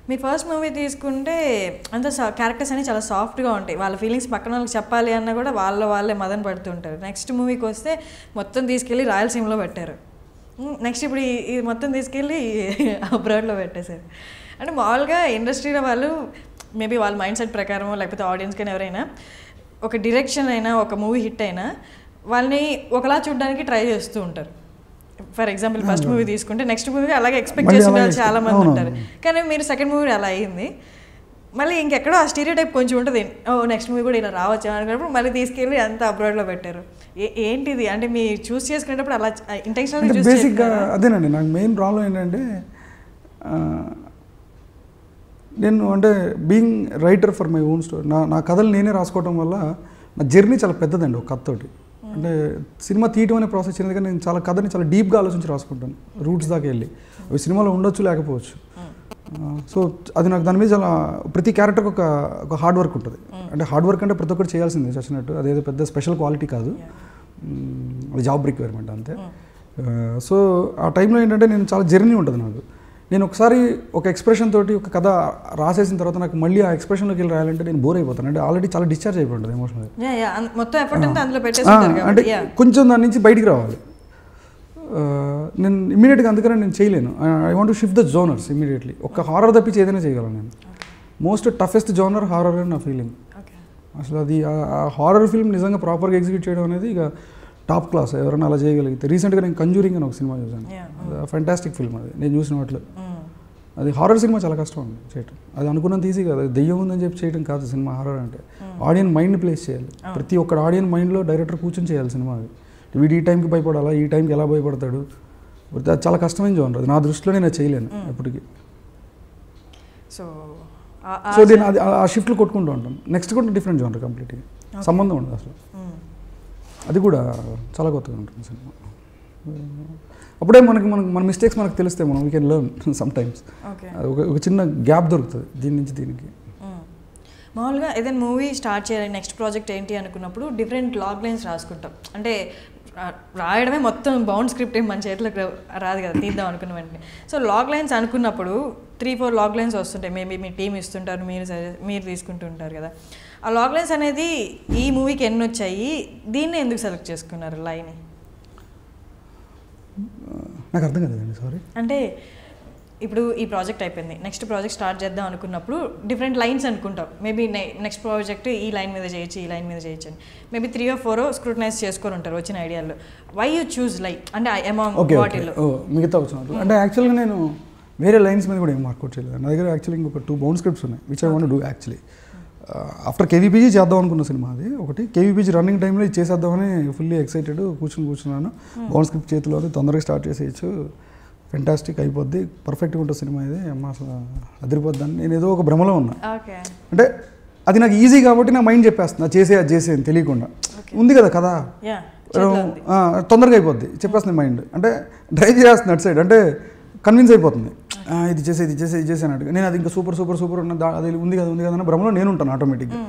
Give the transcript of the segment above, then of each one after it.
మీ first movie తీసుకుంటే అంత characters అన్ని చాలా సాఫ్ట్గా ఉంటాయి, వాళ్ళ ఫీలింగ్స్ పక్కన వాళ్ళకి చెప్పాలి అన్న కూడా వాళ్ళే మదన పడుతుంటారు. నెక్స్ట్ మూవీకి వస్తే మొత్తం తీసుకెళ్ళి రాయలసీమలో పెట్టారు. నెక్స్ట్ ఇప్పుడు ఇది మొత్తం తీసుకెళ్ళి అబ్రాడ్లో పెట్టేశారు. అంటే మామూలుగా ఇండస్ట్రీలో వాళ్ళు మేబీ వాళ్ళ మైండ్ సెట్ ప్రకారం లేకపోతే ఆడియన్స్ కానీ ఎవరైనా ఒక డైరెక్షన్ అయినా ఒక మూవీ హిట్ అయినా వాళ్ళని ఒకలా చూడడానికి ట్రై చేస్తూ ఉంటారు. ఫర్ ఎగ్జాంపుల్ ఫస్ట్ మూవీ తీసుకుంటే నెక్స్ట్ మూవీ అలాగే ఎక్స్పెక్ట్ చేసిన వాళ్ళు చాలా మంది ఉంటారు. కానీ మీరు సెకండ్ మూవీ అలా అయ్యింది, మళ్ళీ ఇంకెక్కడో ఆ స్టీరియో టైప్ కొంచెం ఉంటుంది, నెక్స్ట్ మూవీ కూడా ఇలా రావచ్చు అనుకున్నప్పుడు మళ్ళీ తీసుకెళ్ళి అంతా అబ్రాడ్లో పెట్టారు. ఏంటిది అంటే మీరు చూస్ చేసుకునేటప్పుడు అలా ఇంటెన్షనల్గా చూస్ బేసిక్గా అదేనండి నాకు మెయిన్ ప్రాబ్లం ఏంటంటే నేను అంటే being writer for my own story, నా కథలు నేనే రాసుకోవడం వల్ల నా జర్నీ చాలా పెద్దదండి ఒక కథతోటి. అంటే సినిమా తీయటం అనే ప్రాసెస్ చిన్నది, కానీ నేను చాలా కథని చాలా డీప్గా ఆలోచించి రాసుకుంటాను, రూట్స్ దాకా వెళ్ళి. అవి సినిమాలో ఉండొచ్చు లేకపోవచ్చు. సో అది నాకు దాని మీద చాలా ప్రతి క్యారెక్టర్కి ఒక హార్డ్ వర్క్ ఉంటుంది. అంటే హార్డ్ వర్క్ అంటే ప్రతి ఒక్కటి చేయాల్సిందే చచ్చినట్టు, అదేదో పెద్ద స్పెషల్ క్వాలిటీ కాదు, అది జాబ్ రిక్వైర్మెంట్ అంతే. సో ఆ టైంలో ఏంటంటే నేను చాలా జర్నీ ఉంటుంది నాకు. నేను ఒకసారి ఒక ఎక్స్ప్రెషన్ తోటి ఒక కథ రాసేసిన తర్వాత నాకు మళ్ళీ ఆ ఎక్స్ప్రెషన్లోకి వెళ్ళి రాయాలంటే నేను బోర్ అయిపోతాను. అంటే ఆల్రెడీ చాలా డిశ్చార్జ్ అయిపోయి ఉంటుంది ఎమోషనల్గా. అంటే కొంచెం దాని నుంచి బయటికి రావాలి. నేను ఇమీడియట్గా అందుకనే నేను చేయలేను. I want to shift the genres immediately. ఒక హారర్ తప్పించి ఏదైనా చేయగలను నేను. మోస్ట్ టఫెస్ట్ జోనర్ హారర్ అని నా ఫీలింగ్. అసలు అది ఆ హారర్ ఫిల్మ్ నిజంగా ప్రాపర్గా ఎగ్జిక్యూట్ చేయడం అనేది ఇక టాప్ క్లాస్. ఎవరైనా అలా చేయగలిగితే. రీసెంట్గా నేను కంజూరింగ్ అని ఒక సినిమా చూసాను, ఫ్యాంటాస్టిక్ ఫిల్మ్ అది నేను చూసిన వాటిలో. అది హారర్ సినిమా చాలా కష్టం అండి చేయటం. అది అనుకున్నంత ఈజీ కాదు, అది దెయ్యం ఉందని చెప్పి చేయడం కాదు సినిమా. హారర్ అంటే ఆడియన్ మైండ్ ప్లేస్ చేయాలి. ప్రతి ఒక్క ఆడియన్ మైండ్లో డైరెక్టర్ కూర్చొని చేయాలి సినిమా. అది వీడు ఈ టైంకి భయపడాలా, ఈ టైంకి ఎలా భయపడతాడు, అది చాలా కష్టమైన జోనర్. అది నా దృష్టిలో నేను చేయలేను ఎప్పటికీ. సో నేను అది ఆ షిఫ్ట్లు కొట్టుకుంటూ ఉంటాను. నెక్స్ట్ కూడా డిఫరెంట్ జోనర్ కంప్లీట్గా, సంబంధం ఉండదు అసలు. అది కూడా చాలా కొత్తగా ఉంటుంది సినిమా. అప్పుడే మన మిస్టేక్స్ మనకు తెలిస్తే మనం we can learn some times. ఒక చిన్న గ్యాప్ దొరుకుతుంది దీని నుంచి దీనికి. మామూలుగా ఏదైనా మూవీ స్టార్ట్ చేయాలి, నెక్స్ట్ ప్రాజెక్ట్ ఏంటి అనుకున్నప్పుడు డిఫరెంట్ లాగ్ లైన్స్ రాసుకుంటాం. అంటే రాయడమే మొత్తం బౌండ్ స్క్రిప్ట్ ఏం మన చేతిలోకి రాదు కదా తీద్దాం అనుకున్న వెంటనే. సో లాగ్ లైన్స్ అనుకున్నప్పుడు 3-4 లాగ్ లైన్స్ వస్తుంటాయి, మేబీ మీ టీం ఇస్తుంటారు, మీరు తీసుకుంటూ ఉంటారు కదా. ఆ లాగ్ లైన్స్ అనేది ఈ మూవీకి ఎన్ని వచ్చాయి, దీన్ని ఎందుకు సెలెక్ట్ చేసుకున్నారు లైన్? నాకు అర్థం కదండి, సారీ. అంటే ఇప్పుడు ఈ ప్రాజెక్ట్ అయిపోయింది, నెక్స్ట్ ప్రాజెక్ట్ స్టార్ట్ చేద్దాం అనుకున్నప్పుడు డిఫరెంట్ లైన్స్ అనుకుంటాం. మేబీ నెక్స్ట్ ప్రాజెక్ట్ ఈ లైన్ మీద చేయొచ్చు, ఈ లైన్ మీద చేయొచ్చు అని మేబీ 3 or 4 స్క్రూటనైజ్ చేసుకొని ఉంటారు వచ్చిన ఐడియాలో. వై యూ చూస్ లైక్ అంటే అమాంగ్ వాటిల్లో మిగతా వచ్చినట్టు? అంటే యాక్చువల్గా నేను వేరే లైన్స్ మీద కూడా ఏం వర్కౌట్ చేయలేదు. నా దగ్గర యాక్చువల్లీ ఇంకొక 2 బౌండ్ స్క్రిప్ట్స్ ఉన్నాయి which I want to do actually. After KVPG చేద్దాం అనుకున్న సినిమా అది ఒకటి. కేవీపీజీ రన్నింగ్ టైంలో ఇది చేసేద్దామని ఫుల్లీ ఎక్సైటెడ్ కూర్చున్నాను. బౌండ్ స్క్రిప్ట్ చేతిలో తొందరగా స్టార్ట్ చేసేయచ్చు, ఫెంటాస్టిక్ అయిపోద్ది, పర్ఫెక్ట్గా ఉంటుంది సినిమా ఇది, అమ్మ అసలు అదిరిపోద్దని నేను ఏదో ఒక భ్రమలో ఉన్నా. అంటే అది నాకు ఈజీ కాబట్టి నా మైండ్ చెప్పేస్తుంది అది చేసే అని తెలియకుండా. ఉంది కదా కదా తొందరగా అయిపోద్ది చెప్పేస్తుంది మైండ్. అంటే డ్రైవ్ చేస్తుంది అటు సైడ్, అంటే కన్విన్స్ అయిపోతుంది ఇది చేసే అన్నట్టుగా. నేను అది ఇంకా సూపర్ ఉన్న అది ఉంది కదా అన్న భ్రమలో నేను ఉంటాను ఆటోమేటిక్గా.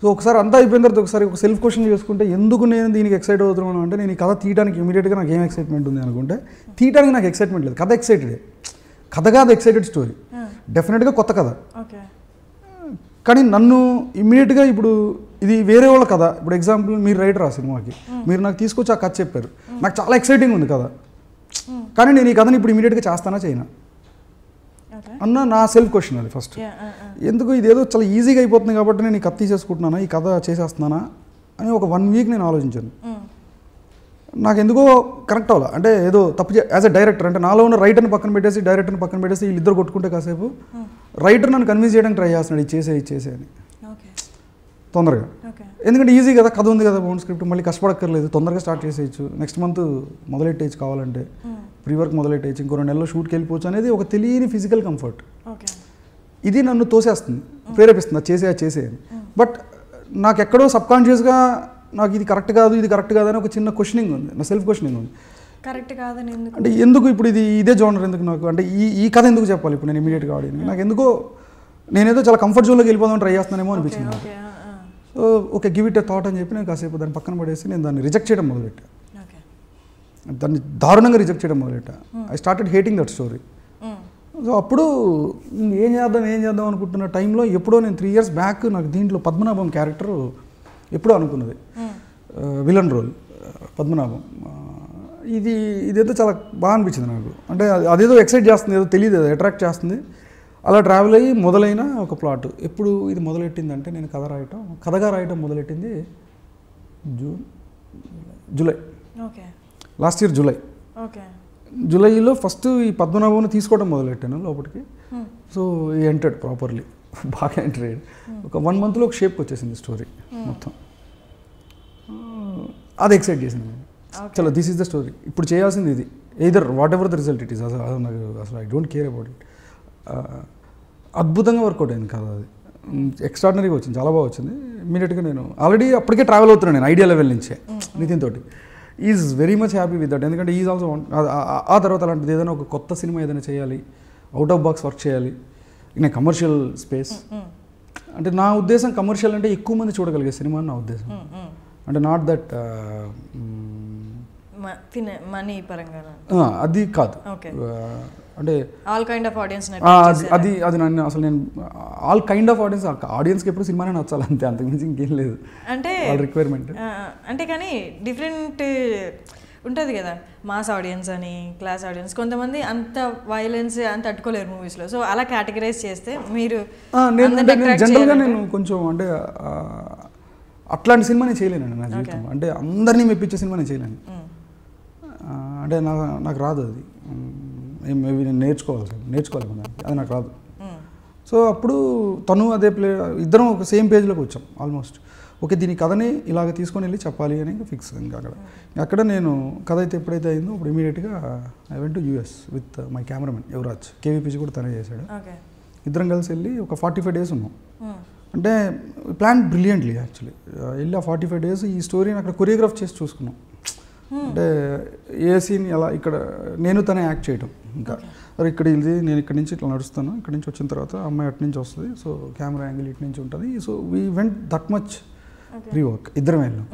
సో ఒకసారి అంతా అయిపోయిన తర్వాత ఒకసారి ఒక సెల్ఫ్ క్వశ్చన్ చేసుకుంటే ఎందుకు నేను దీనికి ఎక్సైట్ అవుతున్నాను అంటే, నేను ఈ కథ తీయడానికి ఇమీడియట్గా నాకు ఏం ఎక్సైట్మెంట్ ఉంది అనుకుంటే, తీయడానికి నాకు ఎక్సైట్మెంట్ లేదు, కథ ఎక్సైటెడే. కథ కాదు ఎక్సైటెడ్ స్టోరీ, డెఫినెట్గా కొత్త కథ. కానీ నన్ను ఇమీడియట్గా ఇప్పుడు ఇది వేరే వాళ్ళ కథ, ఇప్పుడు ఎగ్జాంపుల్ మీరు రైటర్ ఆ సినిమాకి, మీరు నాకు తీసుకొచ్చి ఆ కథ చెప్పారు, నాకు చాలా ఎక్సైటింగ్ ఉంది కథ, కానీ నేను ఈ కథని ఇప్పుడు ఇమీడియట్గా చేస్తానా చేయనా అన్న నా సెల్ఫ్ క్వశ్చన్ అది ఫస్ట్. ఎందుకు ఇదేదో చాలా ఈజీగా అయిపోతుంది కాబట్టి నేను ఈ కథ తీసేసుకుంటున్నానా, ఈ కథ చేసేస్తున్నానా అని ఒక 1 week నేను ఆలోచించాను. నాకు ఎందుకో కరెక్ట్ అవ్వాలి. అంటే ఏదో తప్పు యాజ్ అ డైరెక్టర్, అంటే నాలో ఉన్న రైటర్ని పక్కన పెట్టేసి డైరెక్టర్ని పక్కన పెట్టేసి వీళ్ళిద్దరు కొట్టుకుంటే కాసేపు రైటర్ నన్ను కన్విన్స్ చేయడానికి ట్రై చేస్తున్నాడు ఇది చేసే అని తొందరగా. ఎందుకంటే ఈజీ కదా, కథ ఉంది కదా, బౌండ్ స్క్రిప్ట్, మళ్ళీ కష్టపడక్కర్లేదు, తొందరగా స్టార్ట్ చేసేయచ్చు, నెక్స్ట్ మంత్ మొదలెట్టేయచ్చు, కావాలంటే ప్రీ వర్క్ మొదలెట్టేయచ్చు, ఇంకో 2 నెలల్లో షూట్కి వెళ్ళిపోవచ్చు అనేది ఒక తెలియని ఫిజికల్ కంఫర్ట్. ఇది నన్ను తోసేస్తుంది, ప్రేరేపిస్తుంది అది చేసే అని. బట్ నాకు ఎక్కడో సబ్కాన్షియస్గా నాకు ఇది కరెక్ట్ కాదు అని ఒక చిన్న క్వశ్చనింగ్ ఉంది, నా సెల్ఫ్ క్వశ్చనింగ్ ఉంది. కరెక్ట్ కాదని అంటే ఎందుకు ఇప్పుడు ఇదే జోనర్ ఎందుకు నాకు, అంటే ఈ కథ ఎందుకు చెప్పాలి ఇప్పుడు నేను ఇమీడియట్గా ఆడియన్స్? నాకు ఎందుకో నేనేదో చాలా కంఫర్ట్ జోన్లోకి వెళ్ళిపోదాం ట్రై చేస్తున్నానేమో అనిపించింది నాకు. So okay give it a thought అని చెప్పి నేను కాసేపు దాన్ని పక్కన పడేసి నేను దాన్ని రిజెక్ట్ చేయడం మొదలెట్టాను. దాన్ని దారుణంగా రిజెక్ట్ చేయడం మొదలెట్టా. I started hating that story. So అప్పుడు ఏం చేద్దాం అనుకుంటున్న టైంలో ఎప్పుడో నేను 3 years బ్యాక్ నాకు దీంట్లో పద్మనాభం క్యారెక్టర్ ఎప్పుడో అనుకున్నది, విలన్ రోల్ పద్మనాభం. ఇదేదో చాలా బాగా అనిపించింది నాకు. అంటే అదేదో ఎక్సైట్ చేస్తుంది, ఏదో తెలియదు, అట్రాక్ట్ చేస్తుంది. అలా ట్రావెల్ అయ్యి మొదలైన ఒక ప్లాట్. ఎప్పుడు ఇది మొదలెట్టిందంటే నేను కథగా రాయటం మొదలెట్టింది జూలై, లాస్ట్ ఇయర్ జూలైలో ఫస్ట్ ఈ పద్మనాభంని తీసుకోవడం మొదలెట్టాను లోపలికి. సో ఈ ఎంటర్డ్ ప్రాపర్లీ, బాగా ఎంటర్ అయ్యాడు. ఒక 1 monthలో ఒక షేప్కి వచ్చేసింది స్టోరీ మొత్తం. అది ఎక్సైట్ చేసింది నేను. చలో దిస్ ఈజ్ ద స్టోరీ, ఇప్పుడు చేయాల్సింది ఇది, either whatever the result it is. అసలు I don't care about it. అద్భుతంగా వర్కౌట్ అయింది కదా, అది ఎక్స్ట్రాడినరీగా వచ్చింది, చాలా బాగా వచ్చింది. ఇమీడియట్గా నేను ఆల్రెడీ అప్పటికే ట్రావెల్ అవుతున్నాను నేను ఐడియా లెవెల్ నుంచే నితిన్ తోటి. Is very much happy with that. ఎందుకంటే ఈజ్ ఆల్సో ఆ తర్వాత అలాంటిది ఏదైనా ఒక కొత్త సినిమా ఏదైనా చేయాలి, అవుట్ ఆఫ్ బాక్స్ వర్క్ చేయాలి ఇన్ ఏ కమర్షియల్ స్పేస్. అంటే నా ఉద్దేశం కమర్షియల్ అంటే ఎక్కువ మంది చూడగలిగే సినిమా అని నా ఉద్దేశం. అంటే నాట్ దట్ మనీ పరంగా అది కాదు. అంటే ఆల్ కైండ్ ఆఫ్ ఆడియన్స్ అది నన్ను అసలు నేను ఆల్ కైండ్ ఆఫ్ ఆడియన్స్కి ఎప్పుడు సినిమానే నచ్చాలి అంతే, అంతకుమించి ఇంకేం లేదు. అంటే రిక్వైర్మెంట్ అంటే కానీ డిఫరెంట్ ఉంటుంది కదా, మాస్ ఆడియన్స్ అని క్లాస్ ఆడియన్స్. కొంతమంది అంత వైలెన్స్ అంత తట్టుకోలేరు మూవీస్లో. సో అలా కేటగరైజ్ చేస్తే మీరు జనరల్గా నేను కొంచెం అంటే అట్లాంటి సినిమా నేను చేయలేనండి నా జీవితంలో. అంటే అందరినీ మెప్పించే సినిమా నేను చేయలేను. అంటే నాకు రాదు అది. మేబీ నేను నేర్చుకోవాలి అది నాకు రాదు. సో అప్పుడు తను అదే ఇద్దరం ఒక సేమ్ పేజ్లోకి వచ్చాం ఆల్మోస్ట్. ఓకే దీని కథని ఇలాగ తీసుకొని వెళ్ళి చెప్పాలి అని ఫిక్స్. ఇంకా అక్కడ నేను కథ అయితే ఎప్పుడైతే అయిందో అప్పుడు ఇమీడియట్గా I went to US with my cameraman Yuvraj. KVPG కూడా తనే చేశాడు. ఇద్దరం కలిసి వెళ్ళి ఒక 45 days ఉన్నాం. అంటే ప్లాన్ బ్రిలియంట్లీ యాక్చువల్లీ. వెళ్ళి ఆ 45 days ఈ స్టోరీని అక్కడ కొరియోగ్రాఫ్ చేసి చూసుకున్నాం. అంటే ఏ సీన్ ఎలా ఇక్కడ నేను తనే యాక్ట్ చేయటం. ఇంకా ఇక్కడ ఇది నేను ఇక్కడి నుంచి ఇట్లా నడుస్తాను, ఇక్కడి నుంచి వచ్చిన తర్వాత అమ్మాయి అటు నుంచి వస్తుంది, సో కెమెరా యాంగిల్ ఇటు నుంచి ఉంటుంది. So we went that much pre work, ఇద్దరం వెళ్ళాం.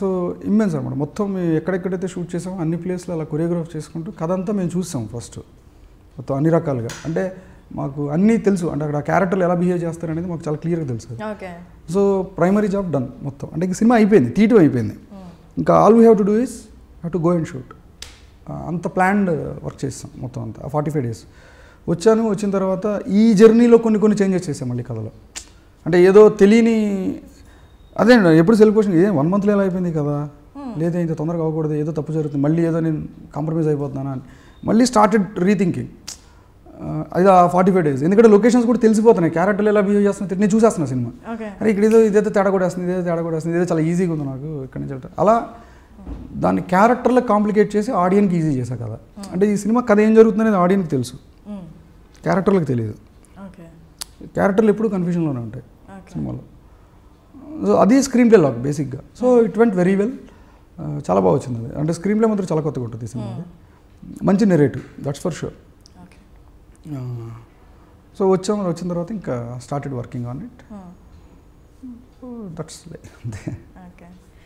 సో ఇమ్మెన్స్ అనమాట. మొత్తం ఎక్కడెక్కడైతే షూట్ చేసామో అన్ని ప్లేస్లో అలా కొరియోగ్రాఫ్ చేసుకుంటూ కథ అంతా మేము చూసాం ఫస్ట్ మొత్తం అన్ని రకాలుగా. అంటే మాకు అన్నీ తెలుసు, అంటే అక్కడ క్యారెక్టర్లు ఎలా బిహేవ్ చేస్తారు అనేది మాకు చాలా క్లియర్గా తెలుసు. సో ప్రైమరీ జాబ్ డన్ మొత్తం. అంటే ఇంక సినిమా అయిపోయింది, తీయటం అయిపోయింది. ఇంకా all we have to do is have to go and shoot. అంత ప్లాన్డ్ వర్క్ చేస్తాం మొత్తం అంతా 45 days. వచ్చిన తర్వాత ఈ జర్నీలో కొన్ని చేంజెస్ చేసాం మళ్ళీ కథలో. అంటే ఏదో తెలియని అదే ఎప్పుడు సెలబ్రేషన్ 1 monthలో ఎలా అయిపోయింది కదా, లేదా ఇంత తొందరగా అవ్వకూడదు, ఏదో తప్పు జరుగుతుంది, మళ్ళీ ఏదో నేను కాంప్రమైజ్ అయిపోతున్నానా అని మళ్ళీ స్టార్టెడ్ రీథింకింగ్. అది 45 days. ఎందుకంటే లొకేషన్స్ కూడా తెలిసిపోతున్నాయి, క్యారెక్టర్లు ఎలా బిహేవ్ చేస్తున్నా నేను చూసేస్తున్నా సినిమా. అరే ఇక్కడ ఇదేదో తేడా కూడా వస్తుంది, ఇదేదో చాలా ఈజీగా ఉంది నాకు ఇక్కడి నుంచి వెళ్తా. అలా దాన్ని క్యారెక్టర్లో కాంప్లికేట్ చేసి ఆడియన్కి ఈజీ చేశా కదా. అంటే ఈ సినిమా కథ ఏం జరుగుతుంది అనేది ఆడియన్కి తెలుసు, క్యారెక్టర్లకు తెలియదు. క్యారెక్టర్లు ఎప్పుడు కన్ఫ్యూజన్లోనే ఉంటాయి సినిమాలో. సో అది స్క్రీన్ ప్లే లాక్ బేసిక్గా. So it went very well, చాలా బాగా వచ్చింది అది. అంటే స్క్రీన్ ప్లే మాత్రం చాలా కొత్తగా ఉంటుంది సినిమా, మంచి narrative, that's for sure. So వచ్చిన తర్వాత ఇంకా started working on it. That's like